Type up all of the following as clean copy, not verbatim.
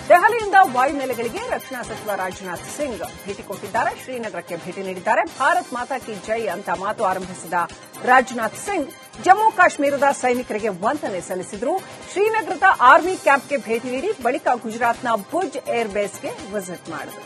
ದೆಹಲಿಯಿಂದ ವಾಯುನೆಲೆಗಳಿಗೆ ರಕ್ಷಣಾ ಸಚಿವ ರಾಜನಾಥ್ ಸಿಂಗ್ ಭೇಟಿ ಕೊಟ್ಟಿದ್ದಾರೆ. ಶ್ರೀನಗರಕ್ಕೆ ಭೇಟಿ ನೀಡಿದ್ದಾರೆ. ಭಾರತ್ ಮಾತಾ ಕಿ ಜೈ ಅಂತ ಮಾತು ಆರಂಭಿಸಿದ ರಾಜನಾಥ್ ಸಿಂಗ್ ಜಮ್ಮು ಕಾಶ್ಮೀರದ ಸೈನಿಕರಿಗೆ ವಂದನೆ ಸಲ್ಲಿಸಿದರು. ಶ್ರೀನಗರದ ಆರ್ಮಿ ಕ್ಯಾಂಪ್ಗೆ ಭೇಟಿ ನೀಡಿ ಬಳಿಕ ಗುಜರಾತ್ನ ಭುಜ್ ಏರ್ ಬೇಸ್ಗೆ ವಿಸಿಟ್ ಮಾಡಿದರು.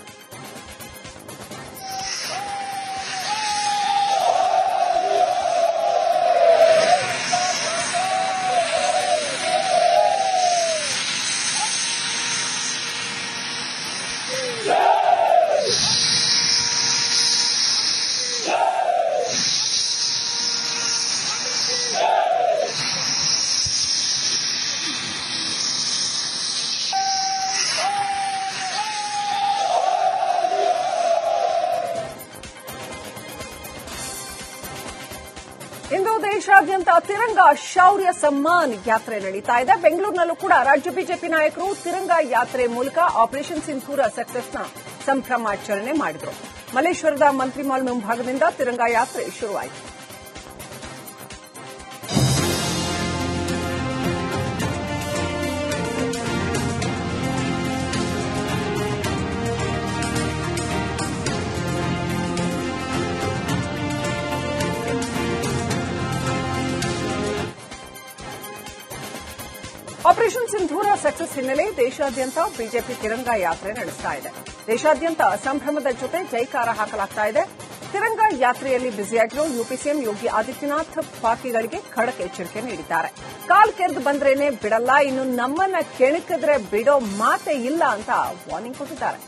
ಇಂದು ದೇಶಾದ್ಯಂತ ತಿರಂಗ ಶೌರ್ಯ ಸಮ್ಮಾನ್ ಯಾತ್ರೆ ನಡೀತಾ ಇದೆ. ಬೆಂಗಳೂರಿನಲ್ಲೂ ಕೂಡ ರಾಜ್ಯ ಬಿಜೆಪಿ ನಾಯಕರು ತಿರಂಗ ಯಾತ್ರೆ ಮೂಲಕ ಆಪರೇಷನ್ ಸಿಂಧೂರ ಸಕ್ಸಸ್ನ ಸಂಭ್ರಮಾಚರಣೆ ಮಾಡಿದರು. ಮಲ್ಲೇಶ್ವರದ ಮಂತ್ರಿ ಮಾಲ್ ಮುಂಭಾಗದಿಂದ ತಿರಂಗ ಯಾತ್ರೆ ಶುರುವಾಯಿತು. ಆಪರೇಷನ್ ಸಿಂಧೂರ ಸಕ್ಸಸ್ ಹಿನ್ನೆಲೆ ದೇಶಾದ್ಯಂತ ಬಿಜೆಪಿ ತಿರಂಗ ಯಾತ್ರೆ ನಡೆಸ್ತಾ ಇದೆ. ದೇಶಾದ್ಯಂತ ಸಂಭ್ರಮದ ಜೊತೆ ಜೈಕಾರ ಹಾಕಲಾಗ್ತಾ ಇದೆ. ತಿರಂಗ ಯಾತ್ರೆಯಲ್ಲಿ ಬ್ಯುಸಿಯಾಗಿರೋ ಯುಪಿ ಸಿಎಂ ಯೋಗಿ ಆದಿತ್ಯನಾಥ್ ಪಾಕಿಗಳಿಗೆ ಖಡಕ್ ಎಚ್ಚರಿಕೆ ನೀಡಿದ್ದಾರೆ. ಕಾಲ್ ಕೆರೆದು ಬಂದ್ರೇನೆ ಬಿಡಲ್ಲ, ಇನ್ನು ನಮ್ಮನ್ನ ಕೆಣಕಿದ್ರೆ ಬಿಡೋ ಮಾತೇ ಇಲ್ಲ ಅಂತ ವಾರ್ನಿಂಗ್ ಕೊಟ್ಟಿದ್ದಾರೆ.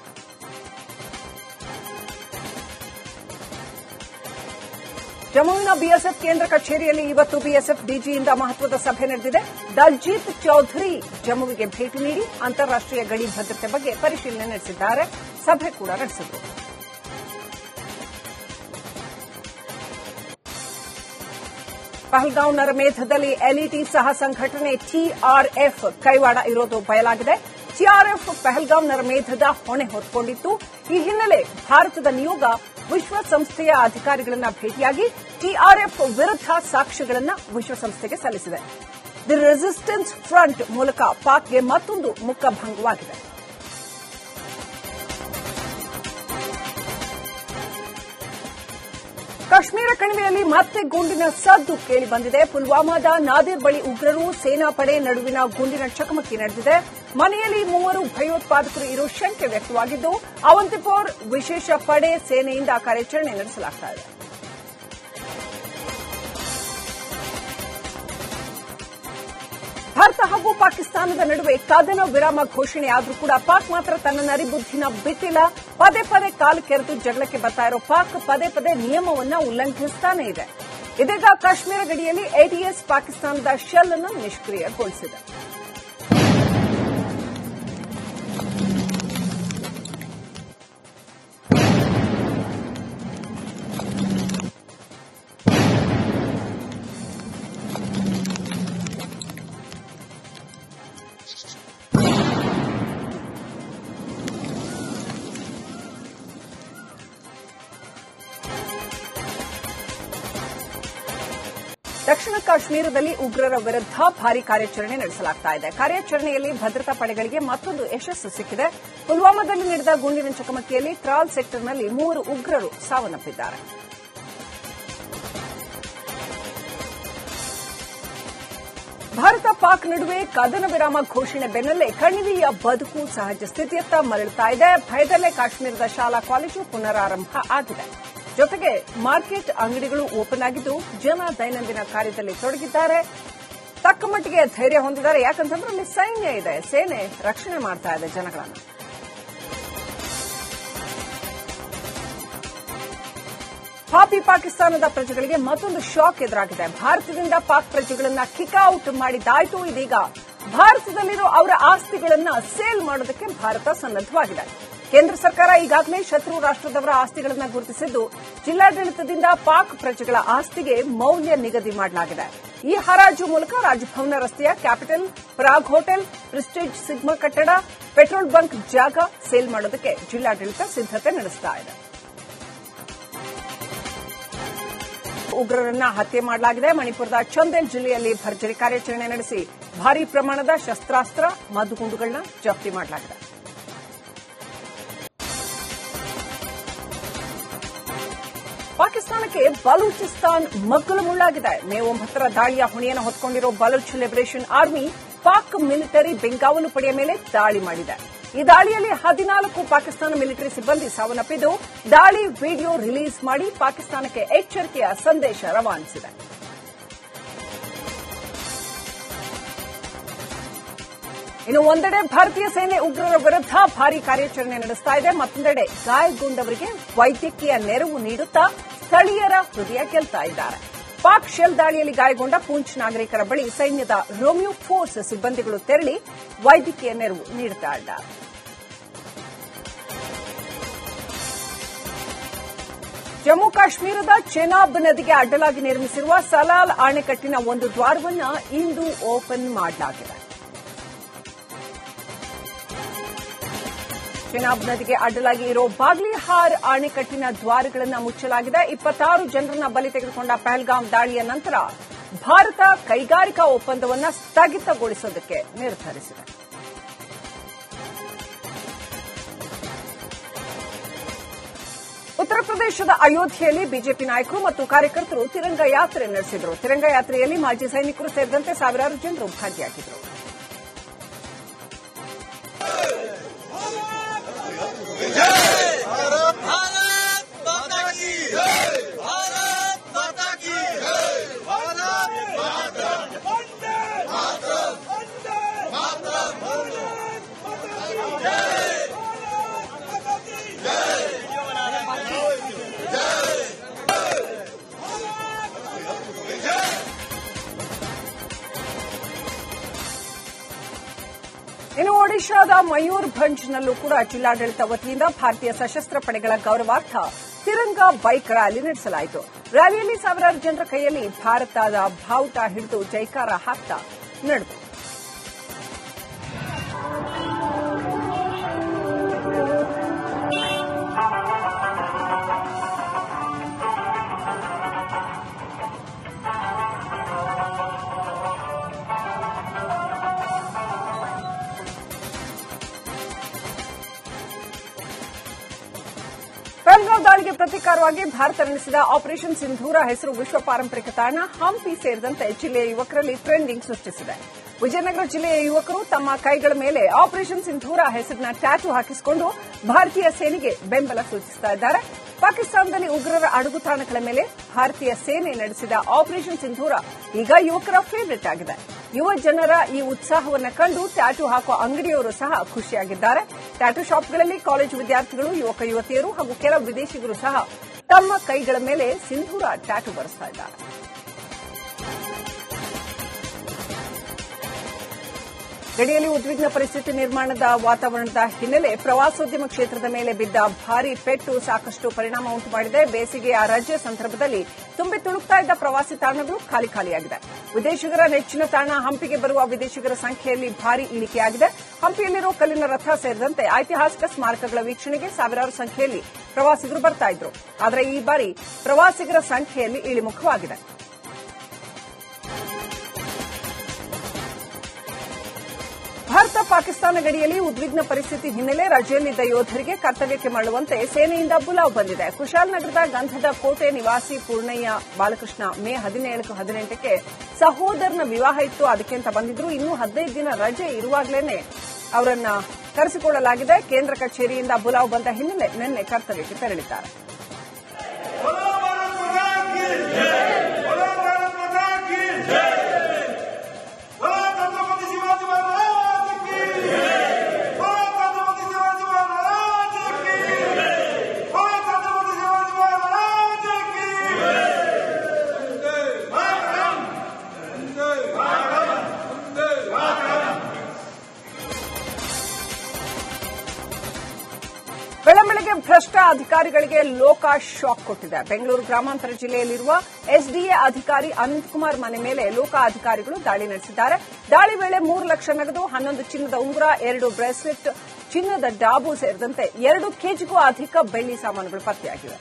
ಜಮ್ಮುವಿನ ಬಿಎಸ್ಎಫ್ ಕೇಂದ್ರ ಕಚೇರಿಯಲ್ಲಿ ಇವತ್ತು ಬಿಎಸ್ಎಫ್ ಡಿಜಿಯಿಂದ ಮಹತ್ವದ ಸಭೆ ನಡೆದಿದೆ. ದಲ್ಜೀತ್ ಚೌಧರಿ ಜಮ್ಮುವಿಗೆ ಭೇಟಿ ನೀಡಿ ಅಂತಾರಾಷ್ಟೀಯ ಗಡಿ ಭದ್ರತೆ ಬಗ್ಗೆ ಪರಿಶೀಲನೆ ನಡೆಸಿದ್ದಾರೆ. ಸಭೆ ಕೂಡ ನಡೆಸಿದರು. ಪಹಲ್ಗಾಂವ್ ನರಮೇಧದಲ್ಲಿ ಎಲ್ಇಟಿ ಸಹ ಸಂಘಟನೆ ಟಿಆರ್ಎಫ್ ಕೈವಾಡ ಇರೋದು ಬಯಲಾಗಿದೆ. ಟಿಆರ್ಎಫ್ ಪಹಲ್ಗಾಂವ್ ನರಮೇಧದ ಹೊಣೆ ಹೊತ್ತುಕೊಂಡಿತ್ತು. ಈ ಹಿನ್ನೆಲೆ ಭಾರತದ ನಿಯೋಗ ವಿಶ್ವಸಂಸ್ಥೆಯ ಅಧಿಕಾರಿಗಳನ್ನ ಭೇಟಿಯಾಗಿ ಟಿಆರ್ಎಫ್ ವಿರುದ್ಧ ಸಾಕ್ಷ್ಯಗಳನ್ನು ವಿಶ್ವಸಂಸ್ಥೆಗೆ ಸಲ್ಲಿಸಿದೆ. ದಿ ರೆಸಿಸ್ಟೆನ್ಸ್ ಫ್ರಂಟ್ ಮೂಲಕ ಪಾಕ್ಗೆ ಮತ್ತೊಂದು ಮುಖಭಂಗವಾಗಿದೆ. ಕಾಶ್ಮೀರ ಕಣಿವೆಯಲ್ಲಿ ಮತ್ತೆ ಗುಂಡಿನ ಸದ್ದು ಕೇಳಿಬಂದಿದೆ. ಪುಲ್ವಾಮಾದ ನಾದಿರ್ ಬಳಿ ಉಗ್ರರು ಸೇನಾಪಡೆ ನಡುವಿನ ಗುಂಡಿನ ಚಕಮಕಿ ನಡೆದಿದೆ. ಮನೆಯಲ್ಲಿ 3 ಭಯೋತ್ಪಾದಕರು ಇರೋ ಶಂಕೆ ವ್ಯಕ್ತವಾಗಿದ್ದು ಅವಂತಿಪೋರ್ ವಿಶೇಷ ಪಡೆ ಸೇನೆಯಿಂದ ಕಾರ್ಯಾಚರಣೆ ನಡೆಸಲಾಗ್ತಾ ಇದೆ. ಭಾರತ ಹಾಗೂ ಪಾಕಿಸ್ತಾನದ ನಡುವೆ ಕದನ ವಿರಾಮ ಘೋಷಣೆಯಾದರೂ ಕೂಡ ಪಾಕ್ ಮಾತ್ರ ತನ್ನ ನರಿಬುದ್ಧಿನ ಬಿಟ್ಟಿಲ್ಲ. ಪದೇ ಪದೇ ಕಾಲು ಕೆರೆದು ಜಗಳಕ್ಕೆ ಬರ್ತಾ ಇರೋ ಪಾಕ್ ಪದೇ ಪದೇ ನಿಯಮವನ್ನು ಉಲ್ಲಂಘಿಸುತ್ತಾನೇ ಇದೆ. ಇದೀಗ ಕಾಶ್ಮೀರ ಗಡಿಯಲ್ಲಿ ಎಟಿಎಸ್ ಪಾಕಿಸ್ತಾನದ ಶೆಲ್ ಅನ್ನು ನಿಷ್ಕ್ರಿಯಗೊಳಿಸಿದೆ. ದಕ್ಷಿಣ ಕಾಶ್ಮೀರದಲ್ಲಿ ಉಗ್ರರ ವಿರುದ್ಧ ಭಾರೀ ಕಾರ್ಯಾಚರಣೆ ನಡೆಸಲಾಗ್ತಾ ಇದೆ. ಕಾರ್ಯಾಚರಣೆಯಲ್ಲಿ ಭದ್ರತಾ ಪಡೆಗಳಿಗೆ ಮತ್ತೊಂದು ಯಶಸ್ಸು ಸಿಕ್ಕಿದೆ. ಪುಲ್ವಾಮಾದಲ್ಲಿ ನಡೆದ ಗುಂಡಿನ ಚಕಮಕಿಯಲ್ಲಿ ಟ್ರಾಲ್ ಸೆಕ್ಟರ್ನಲ್ಲಿ 3 ಉಗ್ರರು ಸಾವನ್ನಪ್ಪಿದ್ದಾರೆ. ಭಾರತ ಪಾಕ್ ನಡುವೆ ಕದನ ವಿರಾಮ ಘೋಷಣೆ ಬೆನ್ನಲ್ಲೇ ಕಣಿವೆಯ ಬದುಕು ಸಹಜ ಸ್ಥಿತಿಯತ್ತ ಮರಳುತ್ತಾ ಇದೆ. ಭಯದಲ್ಲೇ ಕಾಶ್ಮೀರದ ಶಾಲಾ ಕಾಲೇಜು ಪುನರಾರಂಭ ಆಗಿದೆ. ಜೊತೆಗೆ ಮಾರ್ಕೆಟ್ ಅಂಗಡಿಗಳು ಓಪನ್ ಆಗಿದ್ದು ಜನ ದೈನಂದಿನ ಕಾರ್ಯದಲ್ಲಿ ತೊಡಗಿದ್ದಾರೆ. ತಕ್ಕ ಮಟ್ಟಿಗೆ ಧೈರ್ಯ ಹೊಂದಿದ್ದಾರೆ. ಯಾಕಂತಂದ್ರೆ ಅಲ್ಲಿ ಸೈನ್ಯ ಇದೆ, ಸೇನೆ ರಕ್ಷಣೆ ಮಾಡ್ತಾ ಇದೆ ಜನಗಳನ್ನು. ಪಾಪಿ ಪಾಕಿಸ್ತಾನದ ಪ್ರಜೆಗಳಿಗೆ ಮತ್ತೊಂದು ಶಾಕ್ ಎದುರಾಗಿದೆ. ಭಾರತದಿಂದ ಪಾಕ್ ಪ್ರಜೆಗಳನ್ನ ಕಿಕ್ಔಟ್ ಮಾಡಿದ್ದಾಯ್ತು. ಇದೀಗ ಭಾರತದಲ್ಲಿರೋ ಅವರ ಆಸ್ತಿಗಳನ್ನ ಸೇಲ್ ಮಾಡೋದಕ್ಕೆ ಭಾರತ ಸನ್ನದ್ದವಾಗಿದೆ. ಕೇಂದ್ರ ಸರ್ಕಾರ ಈಗಾಗಲೇ ಶತ್ರು ರಾಷ್ಟದವರ ಆಸ್ತಿಗಳನ್ನು ಗುರುತಿಸಿದ್ದು ಜಿಲ್ಲಾಡಳಿತದಿಂದ ಪಾಕ್ ಪ್ರಜೆಗಳ ಆಸ್ತಿಗೆ ಮೌಲ್ಯ ನಿಗದಿ ಮಾಡಲಾಗಿದೆ. ಈ ಹರಾಜು ಮೂಲಕ ರಾಜಭವನ ರಸ್ತೆಯ ಕ್ಯಾಪಿಟಲ್, ಪ್ರಾಗ್ ಹೋಟೆಲ್, ಪ್ರೆಸ್ಟೀಜ್ ಸಿಗ್ಮಾ ಕಟ್ಟಡ, ಪೆಟ್ರೋಲ್ ಬಂಕ್ ಜಾಗ ಸೇಲ್ ಮಾಡೋದಕ್ಕೆ ಜಿಲ್ಲಾಡಳಿತ ಸಿದ್ದತೆ ನಡೆಸ್ತಾ ಇದೆ. ಉಗ್ರರನ್ನ ಹತ್ಯೆ ಮಾಡಲಾಗಿದೆ. ಮಣಿಪುರದ ಚಂದೇಲ್ ಜಿಲ್ಲೆಯಲ್ಲಿ ಭರ್ಜರಿ ಕಾರ್ಯಾಚರಣೆ ನಡೆಸಿ ಭಾರೀ ಪ್ರಮಾಣದ ಶಸ್ತ್ರಾಸ್ತ್ರ, ಮದ್ದುಗುಂಡುಗಳನ್ನ ಜಪ್ತಿ ಮಾಡಲಾಗಿದೆ. ಪಾಕಿಸ್ತಾನಕ್ಕೆ ಬಲೂಚಿಸ್ತಾನ್ ಮಗ್ಗಲ ಮುಳ್ಳಾಗಿದೆ. ಮೇ 9ರ ದಾಳಿಯ ಹೊಣೆಯನ್ನು ಹೊತ್ತುಕೊಂಡಿರೋ Baloch Liberation Army Pak military ಬೆಂಗಾವಲು ಪಡೆಯ ಮೇಲೆ ದಾಳಿ ಮಾಡಿದೆ. ಈ ದಾಳಿಯಲ್ಲಿ 14 ಪಾಕಿಸ್ತಾನ ಮಿಲಿಟರಿ ಸಿಬ್ಬಂದಿ ಸಾವನ್ನಪ್ಪಿದ್ದು, ದಾಳಿ ವಿಡಿಯೋ ರಿಲೀಸ್ ಮಾಡಿ ಪಾಕಿಸ್ತಾನಕ್ಕೆ ಎಚ್ಚರಿಕೆಯ ಸಂದೇಶ ರವಾನಿಸಿದೆ. ಇನ್ನು ಒಂದೆಡೆ ಭಾರತೀಯ ಸೇನೆ ಉಗ್ರರ ವಿರುದ್ಧ ಭಾರೀ ಕಾರ್ಯಾಚರಣೆ ನಡೆಸ್ತಾ ಇದೆ. ಮತ್ತೊಂದೆಡೆ ಗಾಯಗೊಂಡವರಿಗೆ ವೈದ್ಯಕೀಯ ನೆರವು ನೀಡುತ್ತಾ ಸ್ಥಳೀಯರ ಹೃದಯ ಗೆಲ್ತಾ ಇದ್ದಾರೆ. ಪಾಕ್ ಶೆಲ್ ದಾಳಿಯಲ್ಲಿ ಗಾಯಗೊಂಡ ಪೂಂಚ್ ನಾಗರಿಕರ ಬಳಿ ಸೈನ್ಯದ ರೋಮಿಯೋ ಫೋರ್ಸ್ ಸಿಬ್ಬಂದಿಗಳು ತೆರಳಿ ವೈದ್ಯಕೀಯ ನೆರವು ನೀಡುತ್ತಾ ಇದ್ದಾರೆ. ಜಮ್ಮು ಕಾಶ್ಮೀರದ ಚೆನಾಬ್ ನದಿಗೆ ಅಡ್ಡಲಾಗಿ ನಿರ್ಮಿಸಿರುವ ಸಲಾಲ್ ಅಣೆಕಟ್ಟಿನ ಒಂದು ದ್ವಾರವನ್ನು ಇಂದು ಓಪನ್ ಮಾಡಲಾಗಿದೆ. ಚೆನಾಬ್ ನದಿಗೆ ಅಡ್ಡಲಾಗಿ ಇರೋ ಬಾಗ್ಲಿಹಾರ್ ಅಣೆಕಟ್ಟಿನ ದ್ವಾರಗಳನ್ನು ಮುಚ್ಚಲಾಗಿದೆ. 26 ಜನರನ್ನ ಬಲಿ ತೆಗೆದುಕೊಂಡ ಪಹಲ್ಗಾಮ್ ದಾಳಿಯ ನಂತರ ಭಾರತ ಕೈಗಾರಿಕಾ ಒಪ್ಪಂದವನ್ನು ಸ್ಥಗಿತಗೊಳಿಸೋದಕ್ಕೆ ನಿರ್ಧರಿಸಿದೆ. ಉತ್ತರ ಪ್ರದೇಶದ ಅಯೋಧ್ಯೆಯಲ್ಲಿ ಬಿಜೆಪಿ ನಾಯಕರು ಮತ್ತು ಕಾರ್ಯಕರ್ತರು ತಿರಂಗ ಯಾತ್ರೆ ನಡೆಸಿದರು. ತಿರಂಗ ಯಾತ್ರೆಯಲ್ಲಿ ಮಾಜಿ ಸೈನಿಕರು ಸೇರಿದಂತೆ ಸಾವಿರಾರು ಜನರು ಭಾಗಿಯಾಗಿದ್ದರು. ಇನ್ನು ಒಡಿಶಾದ ಮಯೂರ್ಭಂಜ್ನಲ್ಲೂ ಕೂಡ ಜಿಲ್ಲಾಡಳಿತ ವತಿಯಿಂದ ಭಾರತೀಯ ಸಶಸ್ತ್ರ ಪಡೆಗಳ ಗೌರವಾರ್ಥ ತಿರಂಗ ಬೈಕ್ ರ್ಯಾಲಿ ನಡೆಸಲಾಯಿತು. ರ್ಯಾಲಿಯಲ್ಲಿ ಸಾವಿರಾರು ಜನರ ಕೈಯಲ್ಲಿ ಭಾರತದ ಬಾವುಟ ಹಿಡಿದು ಜೈಕಾರ ಹಾಕ್ತಾ ನಡೆದರು. ಪಹಲ್ಗಾಮ್ ದಾಳಿಗೆ ಪ್ರತೀಕಾರವಾಗಿ ಭಾರತ ನಡೆಸಿದ ಆಪರೇಷನ್ ಸಿಂಧೂರ ಹೆಸರು ವಿಶ್ವ ಪಾರಂಪರಿಕ ತಾಣ ಹಂಪಿ ಸೇರಿದಂತೆ ಜಿಲ್ಲೆಯ ಯುವಕರಲ್ಲಿ ಟ್ರೆಂಡಿಂಗ್ ಸೃಷ್ಟಿಸಿದೆ. ವಿಜಯನಗರ ಜಿಲ್ಲೆಯ ಯುವಕರು ತಮ್ಮ ಕೈಗಳ ಮೇಲೆ ಆಪರೇಷನ್ ಸಿಂಧೂರ ಹೆಸರಿನ ಟ್ಯಾಟೂ ಹಾಕಿಸಿಕೊಂಡು ಭಾರತೀಯ ಸೇನೆಗೆ ಬೆಂಬಲ ಸೂಚಿಸುತ್ತಾ ಇದ್ದಾರೆ. ಪಾಕಿಸ್ತಾನದಲ್ಲಿ ಉಗ್ರರ ಅಡಗುತಾಣಗಳ ಮೇಲೆ ಭಾರತೀಯ ಸೇನೆ ನಡೆಸಿದ ಆಪರೇಷನ್ ಸಿಂಧೂರ ಈಗ ಯುವಕರ ಫೇವರಿಟ್ ಆಗಿದೆ. ಯುವ ಜನರ ಈ ಉತ್ಸಾಹವನ್ನು ಕಂಡು ಟ್ಯಾಟೂ ಹಾಕುವ ಅಂಗಡಿಯವರು ಸಹ ಖುಷಿಯಾಗಿದ್ದಾರೆ. ಟ್ಯಾಟೂ ಶಾಪ್ಗಳಲ್ಲಿ ಕಾಲೇಜು ವಿದ್ಯಾರ್ಥಿಗಳು, ಯುವಕ ಯುವತಿಯರು ಹಾಗೂ ಕೆಲವು ವಿದೇಶಿಗರು ಸಹ ತಮ್ಮ ಕೈಗಳ ಮೇಲೆ ಸಿಂಧೂರ ಟ್ಯಾಟೂ ಬರೆಸ್ತಾ ಇದ್ದಾರೆ. ಗಡಿಯಲ್ಲಿ ಉದ್ವಿಗ್ನ ಪರಿಸ್ಥಿತಿ ನಿರ್ಮಾಣದ ವಾತಾವರಣದ ಹಿನ್ನೆಲೆ ಪ್ರವಾಸೋದ್ಯಮ ಕ್ಷೇತ್ರದ ಮೇಲೆ ಬಿದ್ದ ಭಾರೀ ಪೆಟ್ಟು ಸಾಕಷ್ಟು ಪರಿಣಾಮ ಉಂಟು ಮಾಡಿದೆ. ಬೇಸಿಗೆಯ ರಜೆ ಸಂದರ್ಭದಲ್ಲಿ ತುಂಬಿ ತುಳುಕ್ತಾ ಇದ್ದ ಪ್ರವಾಸಿ ತಾಣಗಳು ಖಾಲಿಯಾಗಿದೆ. ವಿದೇಶಿಗರ ನೆಚ್ಚಿನ ತಾಣ ಹಂಪಿಗೆ ಬರುವ ವಿದೇಶಿಗರ ಸಂಖ್ಯೆಯಲ್ಲಿ ಭಾರೀ ಇಳಿಕೆಯಾಗಿದೆ. ಹಂಪಿಯಲ್ಲಿರೋ ಕಲ್ಲಿನ ರಥ ಸೇರಿದಂತೆ ಐತಿಹಾಸಿಕ ಸ್ಮಾರಕಗಳ ವೀಕ್ಷಣೆಗೆ ಸಾವಿರಾರು ಸಂಖ್ಯೆಯಲ್ಲಿ ಪ್ರವಾಸಿಗರು ಬರ್ತಾ ಇದ್ರು. ಆದರೆ ಈ ಬಾರಿ ಪ್ರವಾಸಿಗರ ಸಂಖ್ಯೆಯಲ್ಲಿ ಇಳಿಮುಖವಾಗಿದೆ. ಭಾರತ ಪಾಕಿಸ್ತಾನ ಗಡಿಯಲ್ಲಿ ಉದ್ವಿಗ್ನ ಪರಿಸ್ಥಿತಿ ಹಿನ್ನೆಲೆ ರಜೆಯಲ್ಲಿದ್ದ ಯೋಧರಿಗೆ ಕರ್ತವ್ಯಕ್ಕೆ ಮರಳುವಂತೆ ಸೇನೆಯಿಂದ ಬುಲಾವ್ ಬಂದಿದೆ. ಕುಶಾಲನಗರದ ಗಂಧದ ಕೋಟೆ ನಿವಾಸಿ ಪೂರ್ಣಯ್ಯ ಬಾಲಕೃಷ್ಣ ಮೇ 17-18ಕ್ಕೆ ಸಹೋದರನ ವಿವಾಹ ಇತ್ತು, ಅದಕ್ಕೆ ಅಂತ ಬಂದಿದ್ರು. ಇನ್ನೂ 15 ದಿನ ರಜೆ ಇರುವಾಗಲೇ ಅವರನ್ನ ಕರೆಸಿಕೊಳ್ಳಲಾಗಿದೆ. ಕೇಂದ್ರ ಕಚೇರಿಯಿಂದ ಬುಲಾವ್ ಬಂದ ಹಿನ್ನೆಲೆ ನಿನ್ನೆ ಕರ್ತವ್ಯಕ್ಕೆ ತೆರಳಿದ್ದಾರೆ. ಬೆಳಂಬೆಳಗ್ಗೆ ಭ್ರಷ್ಟ ಅಧಿಕಾರಿಗಳಿಗೆ ಲೋಕ ಶಾಕ್ ಕೊಟ್ಟಿದೆ. ಬೆಂಗಳೂರು ಗ್ರಾಮಾಂತರ ಜಿಲ್ಲೆಯಲ್ಲಿರುವ ಎಸ್ಡಿಎ ಅಧಿಕಾರಿ ಅನಂತಕುಮಾರ್ ಮನೆ ಮೇಲೆ ಲೋಕ ಅಧಿಕಾರಿಗಳು ದಾಳಿ ನಡೆಸಿದ್ದಾರೆ. ದಾಳಿ ವೇಳೆ 3 ಲಕ್ಷ ನಗದು, 11 ಚಿನ್ನದ ಉಂಗುರ, 2 ಬ್ರೇಸ್ಲೆಟ್, ಚಿನ್ನದ ಡಾಬು ಸೇರಿದಂತೆ 2 ಕೆಜಿಗೂ ಅಧಿಕ ಬೆಳ್ಳಿ ಸಾಮಾನುಗಳು ಪತ್ತೆಯಾಗಿವೆ.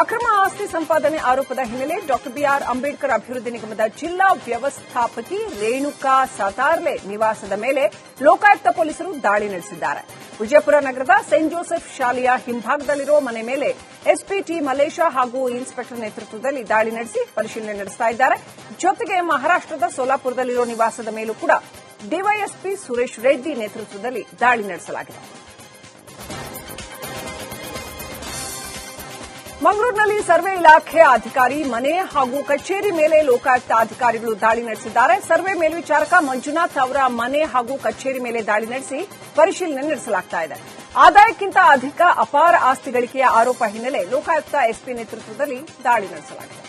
ಅಕ್ರಮ ಆಸ್ತಿ ಸಂಪಾದನೆ ಆರೋಪದ ಹಿನ್ನೆಲೆ ಡಾ ಬಿಆರ್ ಅಂಬೇಡ್ಕರ್ ಅಭಿವೃದ್ಧಿ ನಿಗಮದ ಜಿಲ್ಲಾ ವ್ಯವಸ್ಥಾಪಕಿ ರೇಣುಕಾ ಸಾತಾರ್ಲೆ ನಿವಾಸದ ಮೇಲೆ ಲೋಕಾಯುಕ್ತ ಪೊಲೀಸರು ದಾಳಿ ನಡೆಸಿದ್ದಾರೆ. ವಿಜಯಪುರ ನಗರದ ಸೇಂಟ್ ಜೋಸೆಫ್ ಶಾಲೆಯ ಹಿಂಭಾಗದಲ್ಲಿರುವ ಮನೆ ಮೇಲೆ ಎಸ್ಪಿ ಟಿ ಮಲ್ಲೇಶ ಹಾಗೂ ಇನ್ಸ್ಪೆಕ್ಟರ್ ನೇತೃತ್ವದಲ್ಲಿ ದಾಳಿ ನಡೆಸಿ ಪರಿಶೀಲನೆ ನಡೆಸ್ತಾ ಇದ್ದಾರೆ. ಜೊತೆಗೆ ಮಹಾರಾಷ್ಟದ ಸೋಲಾಪುರದಲ್ಲಿರುವ ನಿವಾಸದ ಮೇಲೂ ಕೂಡ ಡಿವೈಎಸ್ಪಿ ಸುರೇಶ್ ರೆಡ್ಡಿ ನೇತೃತ್ವದಲ್ಲಿ ದಾಳಿ ನಡೆಸಲಾಗಿದೆ. ಮಂಗಳೂರಿನಲ್ಲಿ ಸರ್ವೆ ಇಲಾಖೆ ಅಧಿಕಾರಿ ಮನೆ ಹಾಗೂ ಕಚೇರಿ ಮೇಲೆ ಲೋಕಾಯುಕ್ತ ಅಧಿಕಾರಿಗಳು ದಾಳಿ ನಡೆಸಿದ್ದಾರೆ. ಸರ್ವೆ ಮೇಲ್ವಿಚಾರಕ ಮಂಜುನಾಥ್ ಅವರ ಮನೆ ಹಾಗೂ ಕಚೇರಿ ಮೇಲೆ ದಾಳಿ ನಡೆಸಿ ಪರಿಶೀಲನೆ ನಡೆಸಲಾಗುತ್ತಿದೆ. ಆದಾಯಕ್ಕಿಂತ ಅಧಿಕ ಅಪಾರ ಆಸ್ತಿ ಗಳಿಕೆಯ ಆರೋಪ ಹಿನ್ನೆಲೆ ಲೋಕಾಯುಕ್ತ ಎಸ್ಪಿ ನೇತೃತ್ವದಲ್ಲಿ ದಾಳಿ ನಡೆಸಲಾಗಿದೆ.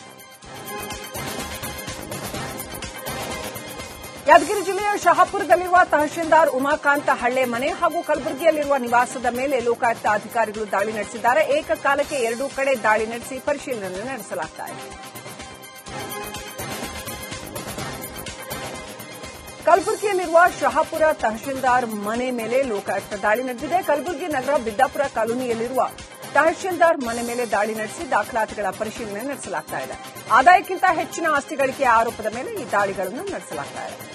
ಯಾದಗಿರಿ ಜಿಲ್ಲೆಯ ಶಹಾಪುರದಲ್ಲಿರುವ ತಹಶೀಲ್ದಾರ್ ಉಮಾಕಾಂತ ಹಳ್ಳೆ ಮನೆ ಹಾಗೂ ಕಲಬುರಗಿಯಲ್ಲಿರುವ ನಿವಾಸದ ಮೇಲೆ ಲೋಕಾಯುಕ್ತ ಅಧಿಕಾರಿಗಳು ದಾಳಿ ನಡೆಸಿದ್ದಾರೆ. ಏಕಕಾಲಕ್ಕೆ ಎರಡೂ ಕಡೆ ದಾಳಿ ನಡೆಸಿ ಪರಿಶೀಲನೆ ನಡೆಸಲಾಗುತ್ತಿದೆ. ಕಲಬುರಗಿಯಲ್ಲಿರುವ ಶಹಾಪುರ ತಹಶೀಲ್ದಾರ್ ಮನೆ ಮೇಲೆ ಲೋಕಾಯುಕ್ತ ದಾಳಿ ನಡೆದಿದೆ. ಕಲಬುರಗಿ ನಗರ ಬಿದ್ದಾಪುರ ಕಾಲೋನಿಯಲ್ಲಿರುವ ತಹಶೀಲ್ದಾರ್ ಮನೆ ಮೇಲೆ ದಾಳಿ ನಡೆಸಿ ದಾಖಲಾತಿಗಳ ಪರಿಶೀಲನೆ ನಡೆಸಲಾಗುತ್ತಿದೆ. ಆದಾಯಕ್ಕಿಂತ ಹೆಚ್ಚಿನ ಆಸ್ತಿ ಗಳಿಕೆಯ ಆರೋಪದ ಮೇಲೆ ಈ ದಾಳಿಗಳನ್ನು ನಡೆಸಲಾಗುತ್ತಿದೆ.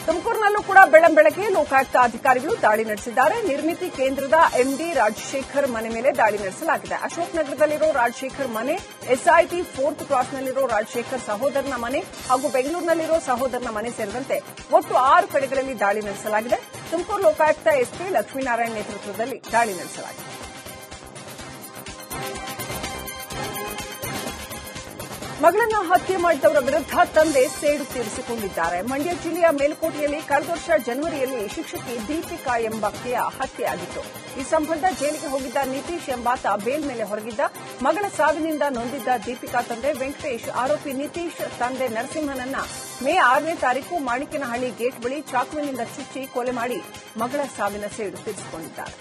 ತುಮಕೂರಿನಲ್ಲೂ ಕೂಡ ಬೆಳ್ಳಂಬೆಳಗ್ಗೆ ಲೋಕಾಯುಕ್ತ ಅಧಿಕಾರಿಗಳು ದಾಳಿ ನಡೆಸಿದ್ದಾರೆ. ನಿರ್ಮಿತಿ ಕೇಂದ್ರದ ಎಂಡಿ ರಾಜಶೇಖರ್ ಮನೆ ಮೇಲೆ ದಾಳಿ ನಡೆಸಲಾಗಿದೆ. ಅಶೋಕ್ ನಗರದಲ್ಲಿರೋ ರಾಜಶೇಖರ್ ಮನೆ, ಎಸ್ಐಟಿ ಫೋರ್ತ್ ಕ್ರಾಸ್ನಲ್ಲಿರೋ ರಾಜಶೇಖರ್ ಸಹೋದರನ ಮನೆ ಹಾಗೂ ಬೆಂಗಳೂರಿನಲ್ಲಿರೋ ಸಹೋದರನ ಮನೆ ಸೇರಿದಂತೆ ಒಟ್ಟು 6 ಕಡೆಗಳಲ್ಲಿ ದಾಳಿ ನಡೆಸಲಾಗಿದೆ. ತುಮಕೂರು ಲೋಕಾಯುಕ್ತ ಎಸ್ಪಿ ಲಕ್ಷ್ಮೀನಾರಾಯಣ್ ನೇತೃತ್ವದಲ್ಲಿ ದಾಳಿ ನಡೆಸಲಾಗಿದೆ. ಮಗಳನ್ನ ಹತ್ಯೆ ಮಾಡಿದವರ ವಿರುದ್ಧ ತಂದೆ ಸೇಡು ತೀರಿಸಿಕೊಂಡಿದ್ದಾರೆ. ಮಂಡ್ಯ ಜಿಲ್ಲೆಯ ಮೇಲುಕೋಟೆಯಲ್ಲಿ ಕಳೆದ ವರ್ಷ ಜನವರಿಯಲ್ಲಿ ಶಿಕ್ಷಕಿ ದೀಪಿಕಾ ಎಂಬಾಕೆಯ ಹತ್ಯೆಯಾಗಿತ್ತು. ಈ ಸಂಬಂಧ ಜೈಲಿಗೆ ಹೋಗಿದ್ದ ನಿತೀಶ್ ಎಂಬಾತ ಬೇಲ್ ಮೇಲೆ ಹೊರಗಿದ್ದ. ಮಗಳ ಸಾವಿನಿಂದ ನೊಂದಿದ್ದ ದೀಪಿಕಾ ತಂದೆ ವೆಂಕಟೇಶ್ ಆರೋಪಿ ನಿತೀಶ್ ತಂದೆ ನರಸಿಂಹನನ್ನ ಮೇ 6ನೇ ತಾರೀಕು ಮಾಣಿಕನಹಳ್ಳಿ ಗೇಟ್ ಬಳಿ ಚಾಕುವಿನಿಂದ ಚುಚ್ಚಿ ಕೊಲೆ ಮಾಡಿ ಮಗಳ ಸಾವಿನ ಸೇಡು ತೀರಿಸಿಕೊಂಡಿದ್ದಾರೆ.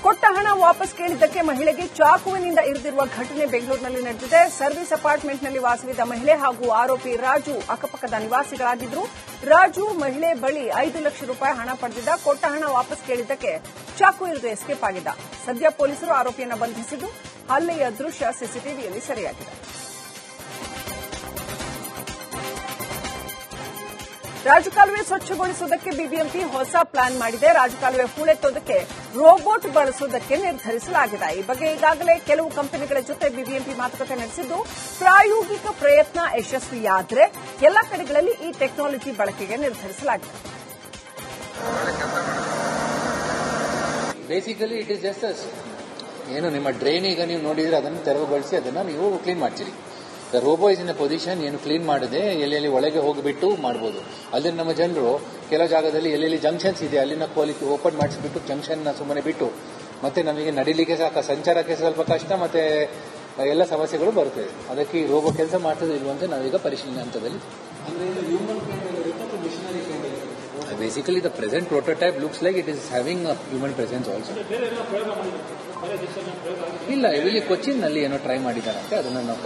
ಕೊಟ್ಟ ಹಣ ವಾಪಸ್ ಕೇಳಿದ್ದಕ್ಕೆ ಮಹಿಳೆಗೆ ಚಾಕುವಿನಿಂದ ಇರಿದಿರುವ ಘಟನೆ ಬೆಂಗಳೂರಿನಲ್ಲಿ ನಡೆದಿದೆ. ಸರ್ವಿಸ್ ಅಪಾರ್ಟ್ಮೆಂಟ್ನಲ್ಲಿ ವಾಸವಿದ್ದ ಮಹಿಳೆ ಹಾಗೂ ಆರೋಪಿ ರಾಜು ಅಕ್ಕಪಕ್ಕದ ನಿವಾಸಿಗಳಾಗಿದ್ದರು. ರಾಜು ಮಹಿಳೆ ಬಳಿ 5 ಲಕ್ಷ ರೂಪಾಯಿ ಹಣ ಪಡೆದಿದ್ದ. ಕೊಟ್ಟ ಹಣ ವಾಪಸ್ ಕೇಳಿದ್ದಕ್ಕೆ ಚಾಕು ಇರಿದು ಎಸ್ಕೇಪ್ ಆಗಿದ್ದ. ಸದ್ಯ ಪೊಲೀಸರು ಆರೋಪಿಯನ್ನು ಬಂಧಿಸಿದ್ದು ಹಲ್ಲೆಯ ದೃಶ್ಯ ಸಿಸಿಟಿವಿಯಲ್ಲಿ ಸೆರೆಯಾಗಿದೆ. ರಾಜಕಾಲುವೆ ಸ್ವಚ್ಛಗೊಳಿಸುವುದಕ್ಕೆ ಬಿಬಿಎಂಪಿ ಹೊಸ ಪ್ಲಾನ್ ಮಾಡಿದೆ. ರಾಜಕಾಲುವೆ ಹೂಳೆತ್ತೋದಕ್ಕೆ ರೋಬೋಟ್ ಬಳಸುವುದಕ್ಕೆ ನಿರ್ಧರಿಸಲಾಗಿದೆ. ಈ ಬಗ್ಗೆ ಈಗಾಗಲೇ ಕೆಲವು ಕಂಪನಿಗಳ ಜೊತೆ ಬಿಬಿಎಂಪಿ ಮಾತುಕತೆ ನಡೆಸಿದ್ದು ಪ್ರಾಯೋಗಿಕ ಪ್ರಯತ್ನ ಯಶಸ್ವಿಯಾದರೆ ಎಲ್ಲ ಕಡೆಗಳಲ್ಲಿ ಈ ಟೆಕ್ನಾಲಜಿ ಬಳಕೆಗೆ ನಿರ್ಧರಿಸಲಾಗಿದೆ. ಬೇಸಿಕಲಿ ಇಟ್ ಇಸ್ ಜಸ್ಟ್ ಏನು ನಿಮ್ಮ ಡ್ರೈನ್ ಈಗ ನೀವು ನೋಡಿದ್ರೆ ಅದನ್ನು ತೆರವುಗೊಳಿಸಿ ಅದನ್ನು ನೀವು ಕ್ಲೀನ್ ಮಾಡ್ತೀರಿ. The robo is in a position ಏನು ಕ್ಲೀನ್ ಮಾಡದೆ ಎಲ್ಲೆಲ್ಲಿ ಒಳಗೆ ಹೋಗಿಬಿಟ್ಟು ಮಾಡ್ಬೋದು. ಅಲ್ಲಿ ನಮ್ಮ ಜನರು ಕೆಲ ಜಾಗದಲ್ಲಿ ಎಲ್ಲೆಲ್ಲಿ ಜಂಕ್ಷನ್ಸ್ ಇದೆ ಅಲ್ಲಿನ ಕ್ವಾಲಿಟಿ ಓಪನ್ ಮಾಡಿಸಿಬಿಟ್ಟು ಜಂಕ್ಷನ್ನ ಸುಮ್ಮನೆ ಬಿಟ್ಟು ಮತ್ತೆ ನಮಗೆ ನಡಿಲಿಕ್ಕೆ ಸಂಚಾರಕ್ಕೆ ಸ್ವಲ್ಪ ಕಷ್ಟ ಮತ್ತೆ ಎಲ್ಲ ಸಮಸ್ಯೆಗಳು ಬರುತ್ತದೆ. ಅದಕ್ಕೆ ಈ ರೋಬೋ ಕೆಲಸ ಮಾಡ್ತದೆ ಇಲ್ವಂತ ನಾವೀಗ ಪರಿಶೀಲನೆ ಹಂತದಲ್ಲಿ. Basically the present prototype looks like it is having a human presence also. ಇಲ್ಲ ಇಲ್ಲಿ ಕೊಚ್ಚಿನ್ನಲ್ಲಿ ಏನೋ ಟ್ರೈ ಮಾಡಿದಾರಂತೆ, ಅದನ್ನು ನಾವು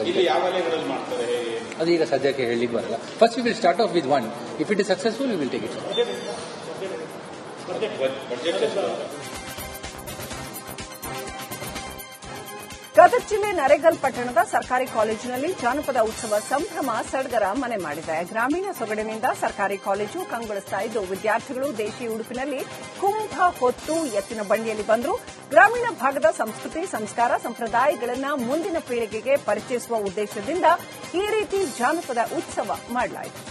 ಅದೀಗ ಸದ್ಯಕ್ಕೆ ಹೇಳಲಿಕ್ಕೆ ಬರಲ್ಲ. First we will start of with one. If it is successful we will take it. Gadag ಜಿಲ್ಲೆ ನರೇಗಲ್ ಪಟ್ಟಣದ ಸರ್ಕಾರಿ ಕಾಲೇಜಿನಲ್ಲಿ ಜಾನಪದ ಉತ್ಸವ ಸಂಭ್ರಮ ಸಡಗರ ಮನೆ ಮಾಡಿದೆ. ಗ್ರಾಮೀಣ ಸೊಗಡಿನಿಂದ ಸರ್ಕಾರಿ ಕಾಲೇಜು ಕಂಗೊಳಿಸ್ತಾ ಇದ್ದು ವಿದ್ಯಾರ್ಥಿಗಳು ದೇಶಿ ಉಡುಪಿನಲ್ಲಿ ಕುಂಭ ಹೊತ್ತು ಎತ್ತಿನ ಬಂಡಿಯಲ್ಲಿ ಬಂದರು. ಗ್ರಾಮೀಣ ಭಾಗದ ಸಂಸ್ಕೃತಿ, ಸಂಸ್ಕಾರ, ಸಂಪ್ರದಾಯಗಳನ್ನು ಮುಂದಿನ ಪೀಳಿಗೆಗೆ ಪರಿಚಯಿಸುವ ಉದ್ದೇಶದಿಂದ ಈ ರೀತಿ ಜಾನಪದ ಉತ್ಸವ ಮಾಡಲಾಯಿತು.